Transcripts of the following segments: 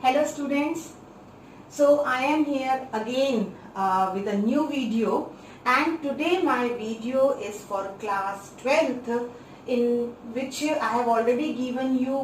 Hello students. So I am here again with a new video, and today my video is for class 12th, in which I have already given you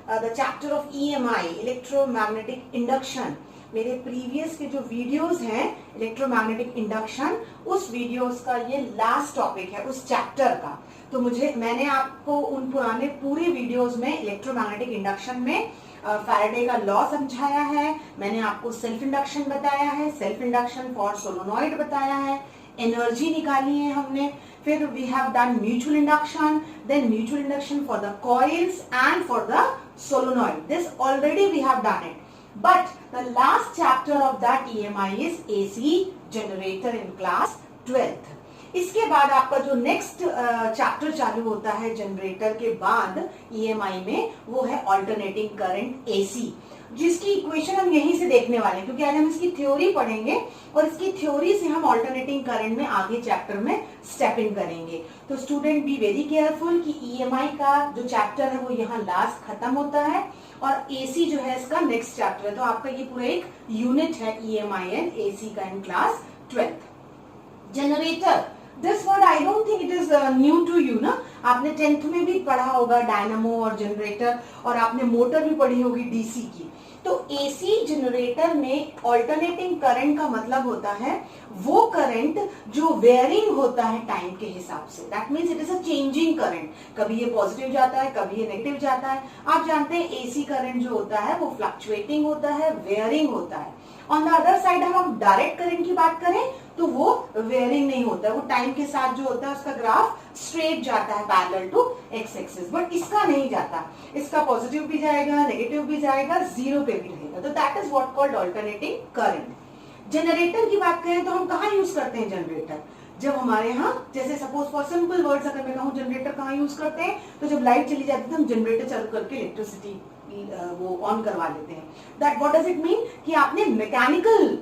the chapter of EMI, electromagnetic induction. मेरे previous के जो videos हैं electromagnetic induction, उस videos का ये last topic है उस chapter का। तो मैंने आपको उन पुराने पूरे वीडियोस में इलेक्ट्रोमैग्नेटिक इंडक्शन में फैराडे का लॉ समझाया है, मैंने आपको सेल्फ इंडक्शन बताया है, सेल्फ इंडक्शन फॉर सोलोनॉइड बताया है, एनर्जी निकाली है हमने, फिर we have done mutual induction, then mutual induction for the coils and for the solenoid. This already we have done it. But the last chapter of that EMI is AC generator in class 12th. इसके बाद आपका जो next chapter चालू होता है generator के बाद EMI में, वो है अल्टरनेटिंग करंट AC, जिसकी इक्वेशन हम यहीं से देखने वाले हैं, क्योंकि आज हम इसकी थ्योरी पढ़ेंगे और इसकी थ्योरी से हम अल्टरनेटिंग करंट में आगे चैप्टर में स्टेप इन करेंगे. तो स्टूडेंट बी वेरी केयरफुल कि EMI का जो चैप्टर है वो यहाँ लास्ट खत्म होता है और AC जो है इसका नेक्स्ट चैप्टर है. तो आपका ये पूरा एक यूनिट है EMI एंड AC का in class 12th. Generator, this word I don't think it is new to you ना. आपने 10th में भी पढ़ा होगा डायनामो और जनरेटर, और आपने मोटर भी पढ़ी होगी DC की. तो AC जनरेटर में अल्टरनेटिंग करंट का मतलब होता है वो करंट जो वेयरिंग होता है टाइम के हिसाब से. That means it is a changing current. कभी ये पॉजिटिव जाता है, कभी ये नेगेटिव जाता है. आप जानते हैं AC करंट जो होता है वो फ्लक्चुएटिंग होता है, वेयरिंग होता है. ऑन द अदर साइड हम डायरेक्ट करंट की बात करें तो वो वेयरिंग नहीं होता है, वो टाइम के साथ जो होता है उसका ग्राफ स्ट्रेट जाता है parallel to X axis. But इसका नहीं जाता, इसका पॉजिटिव भी जाएगा, नेगेटिव भी जाएगा, जीरो पे भी रहेगा. तो that is what called alternating current. Generator की बात करें तो हम कहाँ यूज करते हैं जनरेटर? जब हमारे यहाँ, जैसे सपोज फॉर सिंपल वर्ड्स अगर मैं कहूँ जनरेटर कहाँ यूज करते हैं, तो जब लाइट चली जाती है तो हम जनरेटर चालू करके इलेक्ट्रिसिटी वो ऑन करवा लेते हैं. That what does it mean कि आपने मैकेनिकल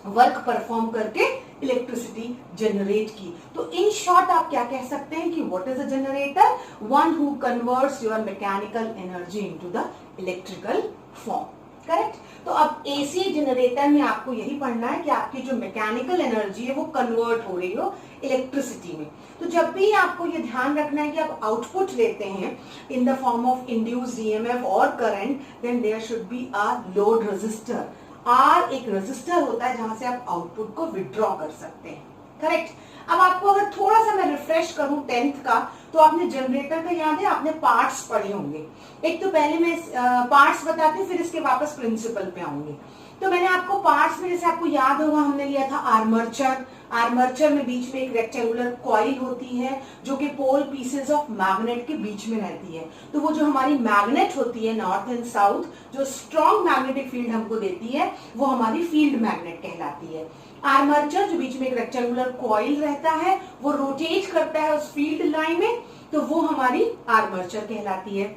वर्क परफॉर्म करके इलेक्ट्रिसिटी जनरेट की. तो इन शॉर्ट आप क्या कह सकते हैं कि what is a generator? One who converts your mechanical energy into the electrical form. Correct. तो अब AC जनरेटर में आपको यही पढ़ना है कि आपकी जो मैकेनिकल एनर्जी है वो कन्वर्ट हो रही हो इलेक्ट्रिसिटी में. तो जब भी आपको ये ध्यान रखना है कि आप आउटपुट लेते हैं in the form of induced EMF और current, then there should be a load resistor. R एक रेजिस्टर होता है जहां से आप आउटपुट को विड्रॉ कर सकते हैं. करेक्ट. अब आपको अगर थोड़ा सा मैं रिफ्रेश करूं 10th का, तो आपने जनरेटर का याद है, आपने पार्ट्स पढ़े होंगे. एक तो पहले मैं पार्ट्स बताती हूँ, फिर इसके वापस प्रिंसिपल पे आऊंगी. तो मैंने आपको पार्ट्स में, जैसे आपको याद होगा, हमने लिया था आर्मर्चर. आर्मर्चर में बीच में एक रेक्टेंगुलर कॉइल होती है जो कि पोल पीसेस ऑफ मैग्नेट के बीच में रहती है. तो वो जो हमारी मैग्नेट होती है नॉर्थ एंड साउथ, जो स्ट्रॉन्ग मैग्नेटिक फील्ड हमको देती है, वो हमारी फील्ड मैग्नेट कहलाती है. आर्मर्चर जो बीच में एक रेक्टेंगुलर कॉइल रहता है, वो रोटेट करता है उस फील्ड लाइन में, तो वो हमारी आर्मर्चर कहलाती है.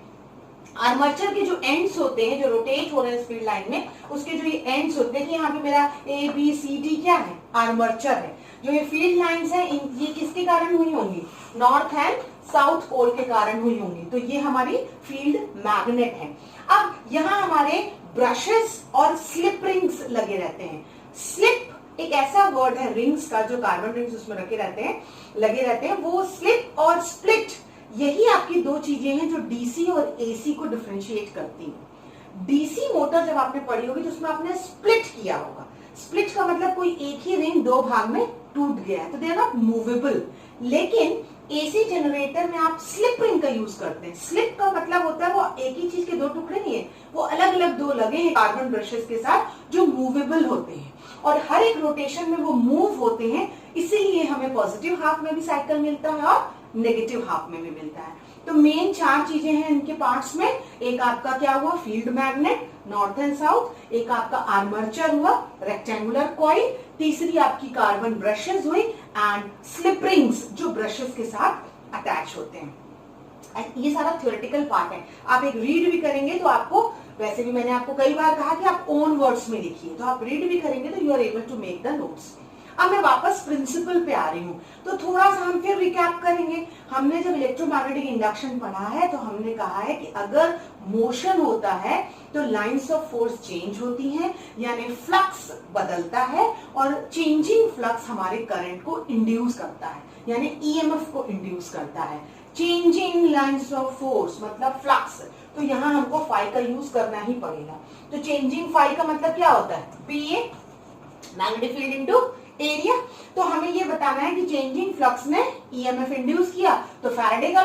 आर्मर्चर के जो एंड्स होते हैं, जो रोटेट हो रहे हैं फील्ड लाइन में, उसके जो ये एंड्स होते हैं, कि यहाँ पे मेरा ABCD क्या है? आर्मर्चर है. जो ये फील्ड लाइंस हैं, ये किसके कारण हुई होंगी? नॉर्थ एंड साउथ पोल के कारण हुई होंगी. तो ये हमारी फील्ड मैग्नेट है. अब यहाँ हमारे ब्रशेस और स्लिप रिंग्स लगे रहते हैं. स्लिप एक ऐसा वर्ड है रिंग्स का, जो कार्बन रिंग्स उसमें रखे रहते हैं, लगे रहते हैं. वो स्लिप और स्प्लिट, यही आपकी दो चीजें हैं जो DC और AC को डिफरेंशिएट करती हैं. DC मोटर जब आपने पढ़ी होगी तो उसमें आपने स्प्लिट किया होगा. स्प्लिट का मतलब कोई एक ही रिंग दो भाग में टूट गया है, तो दे आर नॉट मूवेबल. लेकिन AC जनरेटर में आप स्लिप रिंग का यूज करते हैं. स्लिप का मतलब होता है वो एक ही चीज के दो टुकड़े नहीं है, वो अलग अलग दो लगे हैं कार्बन ब्रशेस के साथ, जो मूवेबल होते हैं और हर एक रोटेशन में वो मूव होते हैं. इसीलिए हमें पॉजिटिव हाफ में भी साइकिल मिलता है और नेगेटिव हाफ में भी मिलता है. तो मेन चार चीजें हैं इनके पार्ट्स में. एक आपका क्या हुआ? Field magnet north and south. एक आपका आर्मर्चर हुआ, रेक्टेंगुलर कॉइल. तीसरी आपकी कार्बन ब्रशेस हुई एंड स्लिप रिंग्स जो ब्रशेस के साथ अटैच होते हैं. ये सारा थ्योरेटिकल पार्ट है. आप एक रीड भी करेंगे तो आपको, वैसे भी मैंने आपको कई बार कहा कि आप ओन वर्ड्स में लिखिए, तो आप रीड भी करेंगे तो you are able to make the notes. अब मैं वापस प्रिंसिपल पे आ रही हूँ, तो थोड़ा सा हम फिर रिकैप करेंगे. हमने जब इलेक्ट्रोमैग्नेटिक इंडक्शन पढ़ा है तो हमने कहा है कि अगर मोशन होता है तो लाइंस ऑफ फोर्स चेंज होती हैं, यानी फ्लक्स बदलता है और चेंजिंग फ्लक्स हमारे करंट को इंड्यूस करता है, यानी ईएमएफ को इंड्यूस करता है। चेंजिंग लाइंस ऑफ फोर्स मतलब फ्लक्स, तो यहाँ हमको फाई का यूज करना ही पड़ेगा। तो चेंजिंग फाई का मतलब क्या होता है, पीए मैग्नेटिक फील्ड इनटू एरिया। तो हमें ये बताना है कि चेंजिंग फ्लक्स ने ईएमएफ इंड्यूस किया, तो फैराडे का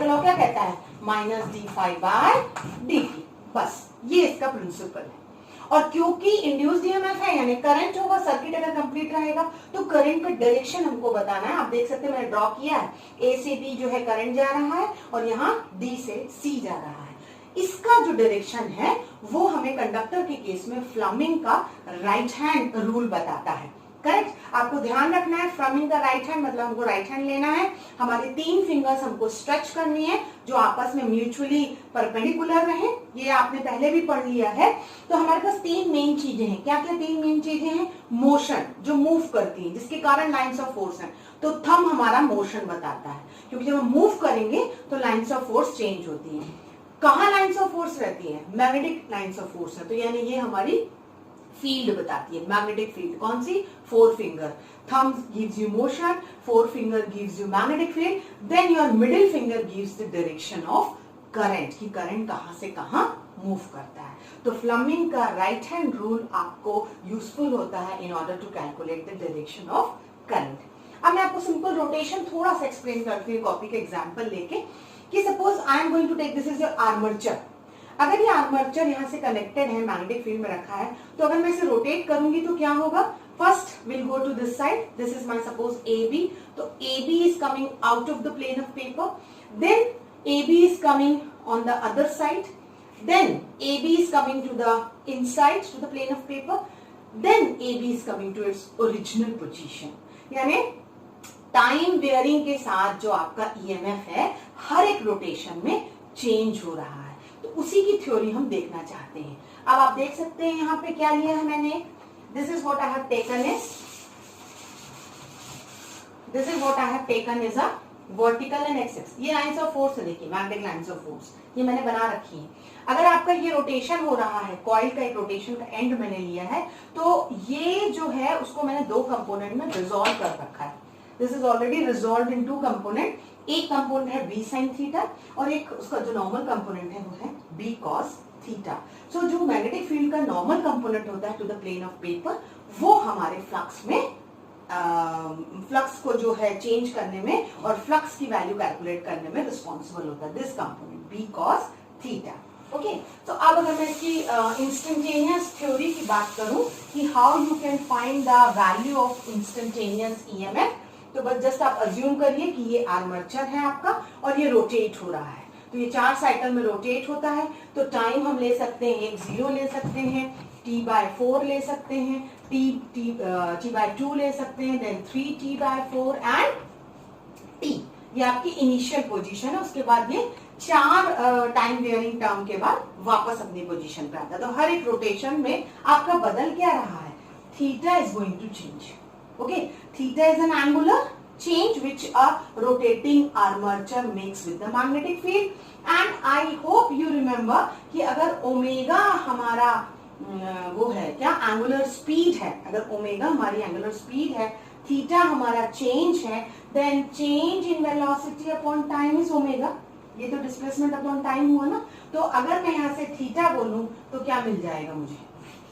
लॉ क्या कहता है, minus D phi by dt। बस ये इसका प्रिंसिपल है। और क्योंकि इंड्यूस्ड ईएमएफ है यानी करंट होगा, सर्किट अगर कंप्लीट रहेगा तो करंट का डायरेक्शन हमको बताना है। आप देख सकते हैं मैंने ड्रॉ किया है, ए से बी जो है करंट जा रहा है और यहाँ डी से सी जा रहा है। इसका जो डायरेक्शन है वो हमें कंडक्टर के केस में फ्लमिंग का राइट हैंड रूल बताता है। करेक्ट, आपको ध्यान रखना है फ्लमिंग का राइट हैंड मतलब हमको राइट हैंड लेना है, हमारी 3 फिंगर्स हमको स्ट्रेच करनी है जो आपस में म्यूचुअली परपेंडिकुलर रहे। ये आपने पहले भी पढ़ लिया है। तो हमारे पास 3 मेन चीजें हैं। क्या क्या 3 मेन चीजें हैं, मोशन जो मूव करती है जिसके कारण लाइंस ऑफ फोर्स है, तो थंब हमारा मोशन बताता है, क्योंकि जब हम मूव करेंगे तो लाइंस ऑफ फोर्स चेंज होती है। कहाँ लाइंस ऑफ फोर्स रहती है, मैग्नेटिक लाइंस ऑफ फोर्स है, तो यानी ये हमारी फील्ड बताती है, मैग्नेटिक फील्ड। कौन सी, 4 finger. Thumb gives you motion, 4 finger gives you magnetic field, then your middle finger gives the direction of current, कि करंट कहां से कहां मूव करता है। तो फ्लमिंग का राइट हैंड रूल आपको यूजफुल होता है in order to calculate the direction of current. अब मैं आपको सिंपल रोटेशन थोड़ा सा एक्सप्लेन करती हूँ कॉपी का एग्जाम्पल लेके, कि suppose I am going to take this is your armature. अगर ये आर्मर्चर यहाँ से कनेक्टेड है, मैग्नेटिक फील्ड में रखा है, तो अगर मैं इसे रोटेट करूंगी तो क्या होगा, first will go to this side, this is my suppose AB, तो AB is coming out of the plane of paper, then AB is coming on the other side, then AB is coming to the inside to the plane of paper, then AB is coming to its original position। यानी time wearing के साथ जो आपका EMF है हर एक rotation में change हो रहा है, तो उसी की थ्योरी हम देखना चाहते हैं। अब आप देख सकते हैं यहाँ पे क्या लिया है मैंने, this is what I have taken is a vertical and axis. ये लाइंस ऑफ फोर्स है, देखिए मैग्नेटिक लाइंस ऑफ फोर्स ये मैंने बना रखी है। अगर आपका ये रोटेशन हो रहा है, कॉइल का एक रोटेशन का एंड मैंने लिया है, तो ये जो है उसको मैंने 2 कंपोनेंट में रिजॉल्व कर रखा है। This is already resolve in 2 component. एक कंपोनेंट है b sin थीटा और एक उसका जो नॉर्मल कंपोनेंट है वो है b cos थीटा। सो जो मैग्नेटिक फील्ड का नॉर्मल कंपोनेंट होता है to the plane of paper, वो हमारे फ्लक्स में फ्लक्स को जो है चेंज करने में और फ्लक्स की वैल्यू कैलकुलेट करने में रिस्पॉन्सिबल होता है, this component b cos theta. Okay, तो अब अगर मैं इसकी इंस्टेंटेनियस थ्योरी की बात करूं कि how you can find the value of instantaneous EMF, तो बस जस्ट आप अज्यूम करिए कि ये आर्मर्चर है आपका और ये रोटेट हो रहा है, तो ये 4 साइकिल में रोटेट होता है। तो टाइम हम ले सकते हैं, एक 0 ले सकते हैं, t/4 ले सकते हैं, t/2 ले सकते हैं, देन 3t/4 एंड t। ये आपकी इनिशियल पोजीशन है, उसके बाद ये 4 टाइम वेयरिंग टर्म के बाद वापस अपनी पोजीशन पे आता है। तो हर एक रोटेशन में आपका बदल क्या रहा है, theta is going to change. Okay, theta is an angular change which a rotating armature makes with the magnetic field, and I hope you remember कि अगर ओमेगा हमारा वो है क्या, एंगुलर स्पीड है, अगर ओमेगा हमारी एंगुलर स्पीड है, थीटा हमारा चेंज है, then change in velocity upon time is omega. ये तो डिस्प्लेसमेंट अपॉन टाइम हुआ ना, तो अगर मैं यहाँ से थीटा बोलूं तो क्या मिल जाएगा मुझे,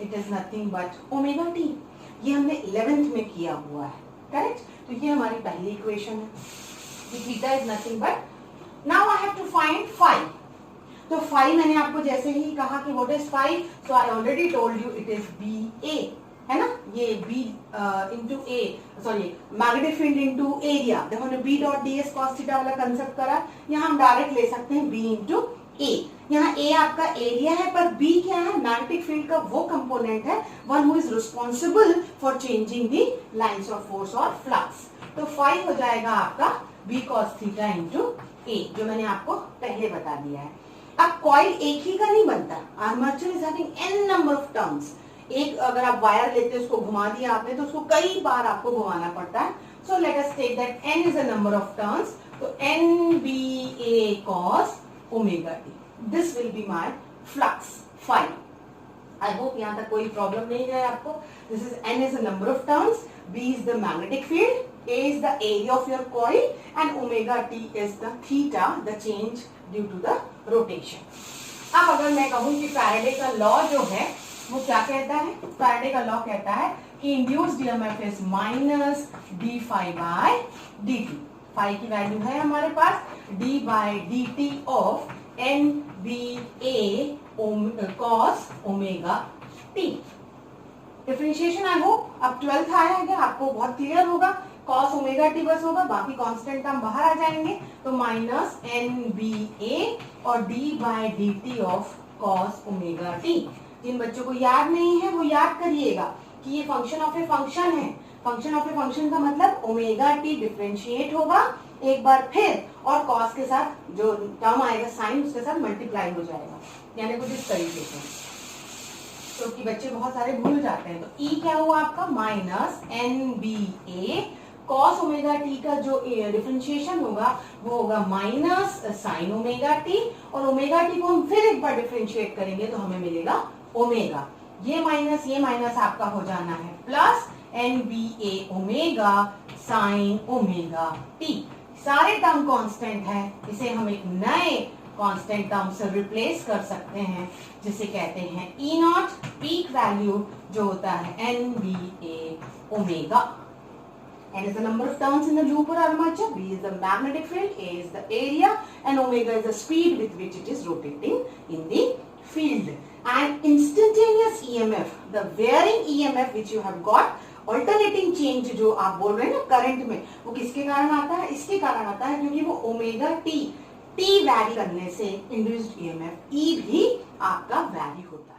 it is nothing but omega T. ये हमने 11th में किया हुआ है, करेक्ट। तो ये हमारी पहली इक्वेशन है, theta is nothing but, now I have to find phi. तो फाई मैंने आपको जैसे ही कहा कि what is phi, so I already told you it is B A, है ना, ये B into A, sorry magnetic field into area. देखो हमने B dot D S cos theta वाला कंसेप्ट करा, यहाँ हम डायरेक्ट ले सकते हैं बी इंटू ए। यहाँ ए आपका एरिया है, पर बी क्या है, मैग्नेटिक फील्ड का वो कंपोनेंट है one who is responsible for changing the lines of force और फ्लक्स। तो फाई हो जाएगा आपका बी कॉस थीटा इंटू ए, जो मैंने आपको पहले बता दिया है। अब कॉइल एक ही का नहीं बनता, armature is having n number of turns. एक अगर आप वायर लेते हैं, उसको घुमा दिया आपने, तो उसको कई बार आपको घुमाना पड़ता है। So let us take that n is a number of turns, तो n b a cos omega T. This will be my flux phi. I hope यहाँ तक कोई प्रॉब्लम नहीं है आपको. This is N is the number of turns, B is the magnetic field, A is the area of your coil and omega t is the theta, the change due to the rotation. अब अगर मैं कहूँ कि Faraday का law जो है वो क्या कहता है, फैराडे का लॉ कहता है कि induced EMF is minus D phi by D T. Phi की वैल्यू है हमारे पास d by D T of N B A cos omega T. Differentiation I hope अब 12th आया है, आपको बहुत क्लियर होगा. कॉस ओमेगा टी बस होगा, बाकी कांस्टेंट टर्म बाहर आ जाएंगे. तो माइनस एन बी ए और D by D T of cos omega T. जिन बच्चों को याद नहीं है वो याद करिएगा कि ये फंक्शन ऑफ ए फंक्शन है. फंक्शन ऑफ ए फंक्शन का मतलब ओमेगा टी डिफरेंशिएट होगा एक बार फिर और कॉस के साथ जो टर्म आएगा साइन उसके साथ मल्टीप्लाई हो जाएगा, यानी कुछ इस तरीके से. तो कि बच्चे बहुत सारे भूल जाते हैं. तो E क्या हुआ आपका minus N B A cos omega T का जो डिफरेंशिएशन होगा वो होगा माइनस साइन ओमेगा टी, और ओमेगा टी को हम फिर एक बार डिफरेंशिएट करेंगे तो हमें मिलेगा ओमेगा. ये माइनस आपका हो जाना है plus N B A omega sine omega T. सारे टर्म कांस्टेंट है, इसे हम एक नए कांस्टेंट टर्म से रिप्लेस कर सकते हैं जिसे कहते हैं ई नॉट, पीक वैल्यू जो होता है N B A omega. N is the number of turns in the loop or armature, B is the magnetic field, A is the area, and omega is the speed with which it is rotating in the field. And instantaneous EMF, the varying EMF which you have got, alternating change जो आप बोल रहे हैं ना current में, वो किसके कारण आता है? इसके कारण आता है क्योंकि वो ओमेगा टी वैरी करने से इंड्यूस्ड EMF E भी आपका वैरी होता है.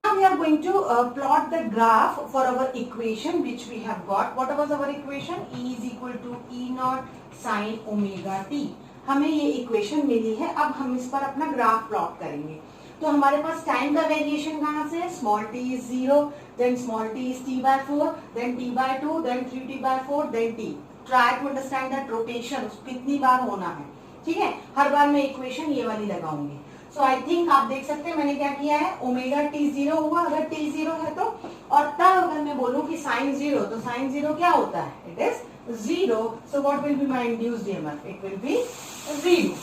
Now we are going to plot the graph for our equation which we have got. What was our equation? E is equal to E naught sin omega t. हमें ये equation मिली है. अब हम इस पर अपना ग्राफ प्लॉट करेंगे. तो हमारे पास टाइम का वेरिएशन कहाँ से? Small t is 0, then small t is t by 4, then t by 2, then 3t by 4, then t. Try to understand that rotation कितनी बार होना है. ठीक है, हर बार मैं इक्वेशन ये वाली लगाऊंगी. सो आई थिंक आप देख सकते हैं मैंने क्या किया है. ओमेगा टी 0 हुआ अगर t 0 है तो, और तब अगर मैं बोलूं कि साइन 0, तो साइन 0 क्या होता है? It is 0. So what will be my induced EMF? It will be 0.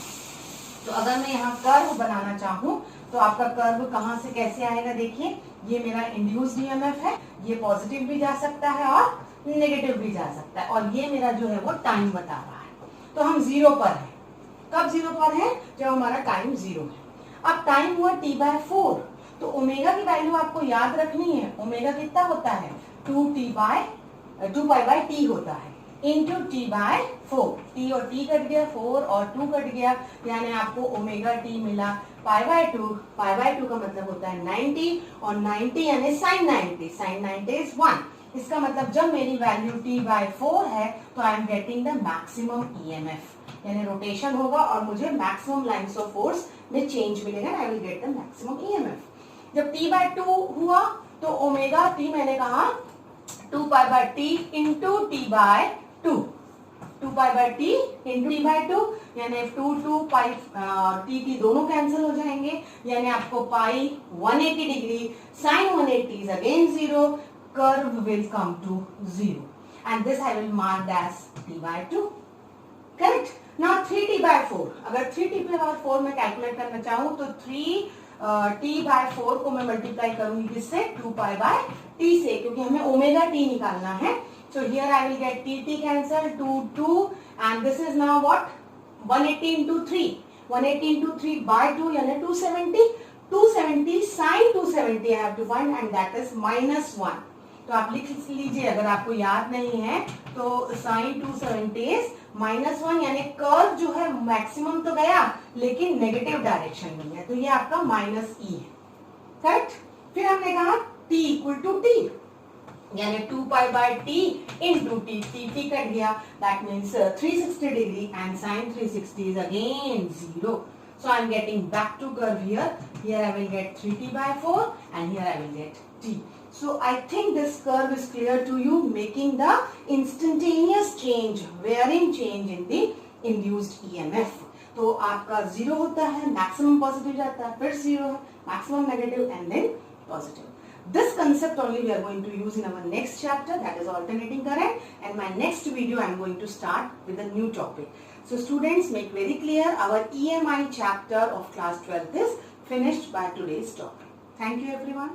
तो अगर मैं यहाँ कर्व बनाना चाहूँ तो आपका कर्व कहाँ से कैसे आएगा? देखिए, ये मेरा इंड्यूस्ड ईएमएफ है, ये पॉजिटिव भी जा सकता है और नेगेटिव भी जा सकता है, और ये मेरा जो है वो टाइम बता रहा है. तो हम 0 पर है. कब 0 पर है? जब हमारा टाइम 0 है. अब टाइम हुआ t बाय 4, तो ओमेगा की वैल्यू आपको याद रखनी है. ओमेगा कितना होता है? 2 पाई बाय टी होता है इंटू t बाय 4. t और t कट गया, 4 और 2 कट गया, यानी आपको ओमेगा t मिला पाई बाय 2. पाई बाय 2 का मतलब होता है 90, और 90 यानी साइन 90. Sign 90 is 1. इसका मतलब जब मेरी वैल्यू t बाय 4 है तो I am getting the maximum EMF, यानी रोटेशन होगा और मुझे मैक्सिमम लाइंस ऑफ फोर्स में चेंज मिलेगा. I will get the maximum EMF. जब t बाय 2 हुआ तो ओमेगा t मैंने कहा 2 pi by T into T by 2. 2 pi by T into T by 2, यानी 2 पाई टी दोनों कैंसिल हो जाएंगे, यानी आपको pi 180 degree, sine 180 is again 0, curve will come to 0, and this I will mark as t by 2. Correct. Now 3t by 4, अगर 3t by 4 में calculate करना चाहूँ तो 3t बाय 4 को मैं मल्टीप्लाई करूंगी किससे? 2 पाई बाय t से, क्योंकि हमें ओमेगा t निकालना है. So here I will gate t cancel, 2 and this is now what? 180 into 3. 180 into 3 by 2 यानी 270. 270 sin 270 I have to find and that is -1. तो आप लिख लीजिए अगर आपको याद नहीं है तो साइन 270 इज -1, यानी कर्व जो है मैक्सिमम तो गया लेकिन नेगेटिव डायरेक्शन में है, तो ये आपका -e है. करेक्ट. फिर हमने कहा t इक्वल टू t, यानी 2 pi by T into T. T cut गया, that means 360 degree and sine 360 is again 0. So I am getting back to curve here. Here I will get 3t by 4 and here I will get t. So I think this curve is clear to you, making the instantaneous change, varying change in the induced EMF. तो आपका 0 होता है, maximum positive जाता है, फिर 0 है, maximum negative and then positive. This concept only we are going to use in our next chapter, that is alternating current, and my next video I am going to start with a new topic. So students, make very clear, our EMI chapter of class 12 is finished by today's topic. Thank you everyone.